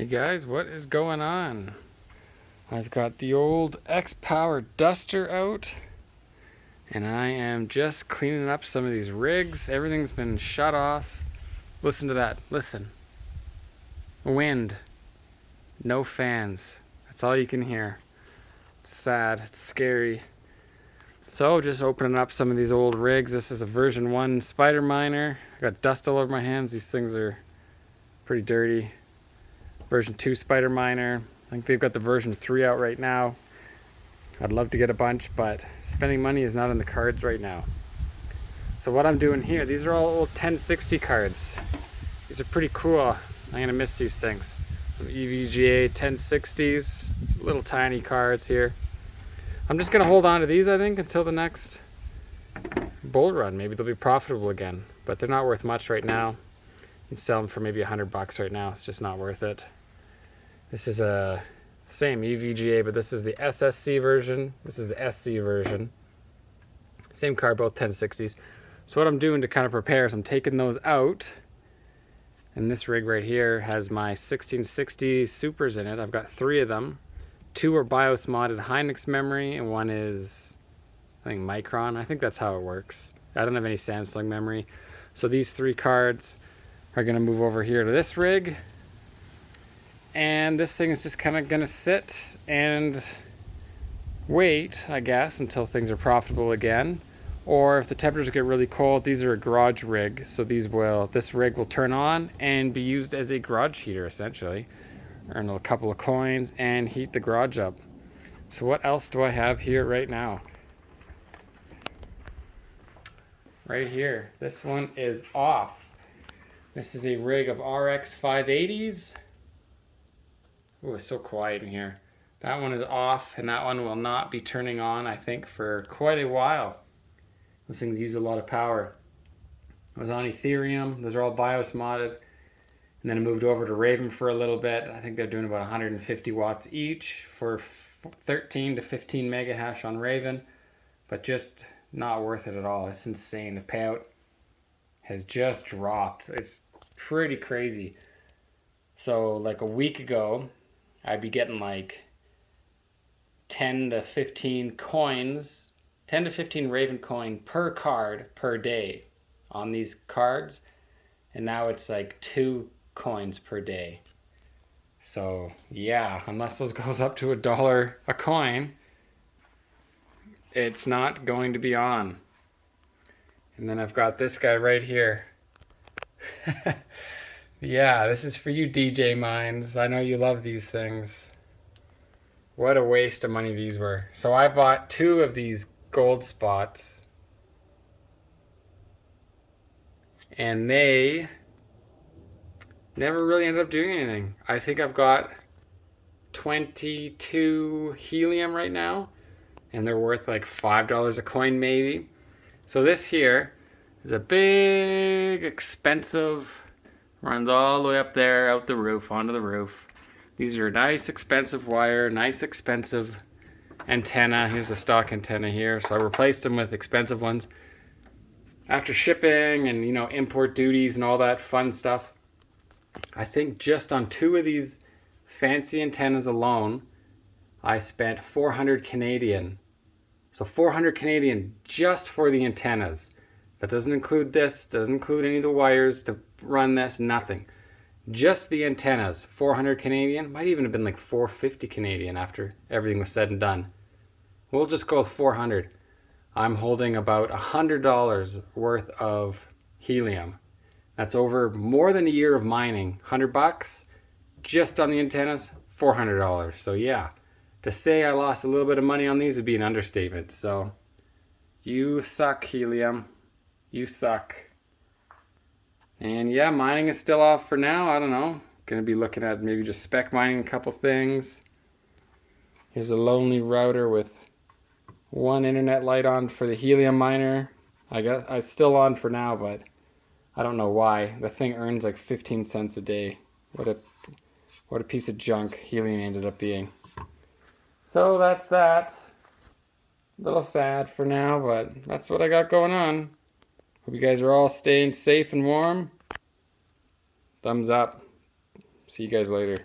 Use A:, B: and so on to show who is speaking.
A: Hey guys, what is going on? I've got the old X-Power duster out and I am just cleaning up some of these rigs. Everything's been shut off. Listen to that, listen. Wind, no fans. That's all you can hear. It's sad, it's scary. So just opening up some of these old rigs. This is a version 1 spider miner. I got dust all over my hands. These things are pretty dirty. Version 2 spider miner. I think they've got the version 3 out right now. I'd love to get a bunch, but spending money is not in the cards right now. So what I'm doing here, these are all old 1060 cards. These are pretty cool. I'm gonna miss these things. Some EVGA 1060s, little tiny cards here. I'm just gonna hold on to these, I think, until the next bull run. Maybe they'll be profitable again, but they're not worth much right now. You can sell them for maybe $100 right now. It's just not worth it. This is a same EVGA, but this is the SSC version. This is the SC version. Same card, both 1060s. So what I'm doing to kind of prepare is I'm taking those out. And this rig right here has my 1660 Supers in it. I've got 3 of them. 2 are BIOS modded Hynix memory, and 1 is, I think, Micron. I think that's how it works. I don't have any Samsung memory. So these 3 cards are going to move over here to this rig. And this thing is just kind of going to sit and wait, I guess, until things are profitable again. Or if the temperatures get really cold, these are a garage rig. So this rig will turn on and be used as a garage heater, essentially. Earn a couple of coins and heat the garage up. So what else do I have here right now? Right here, this one is off. This is a rig of RX 580s. Oh, it's so quiet in here. That one is off, and that one will not be turning on, I think, for quite a while. Those things use a lot of power. I was on Ethereum. Those are all BIOS modded. And then I moved over to Raven for a little bit. I think they're doing about 150 watts each for 13 to 15 mega hash on Raven. But just not worth it at all. It's insane. The payout has just dropped. It's pretty crazy. So like a week ago, I'd be getting like 10 to 15 coins, 10 to 15 Raven coin per card per day on these cards. And now it's like 2 coins per day. So yeah, unless those goes up to $1 a coin, it's not going to be on. And then I've got this guy right here. Yeah, this is for you DJ minds. I know you love these things. What a waste of money these were. So I bought 2 of these gold spots. And they never really ended up doing anything. I think I've got 22 Helium right now. And they're worth like $5 a coin maybe. So this here is a big, expensive... Runs all the way up there, out the roof, onto the roof. These are nice, expensive wire, nice, expensive antenna. Here's a stock antenna here. So I replaced them with expensive ones. After shipping and, import duties and all that fun stuff, I think just on 2 of these fancy antennas alone, I spent 400 Canadian. So 400 Canadian just for the antennas. That doesn't include this, doesn't include any of the wires to run this, nothing. Just the antennas, 400 Canadian, might even have been like 450 Canadian after everything was said and done. We'll just go with 400. I'm holding about $100 worth of Helium. That's over more than a year of mining. $100 just on the antennas, $400. So yeah, to say I lost a little bit of money on these would be an understatement. So you suck, Helium. You suck. And yeah, mining is still off for now. I don't know. Gonna be looking at maybe just spec mining a couple things. Here's a lonely router with 1 internet light on for the Helium miner. I guess it's still on for now, but I don't know why. The thing earns like 15 cents a day. What a piece of junk Helium ended up being. So that's that. A little sad for now, but that's what I got going on. Hope you guys are all staying safe and warm. Thumbs up. See you guys later.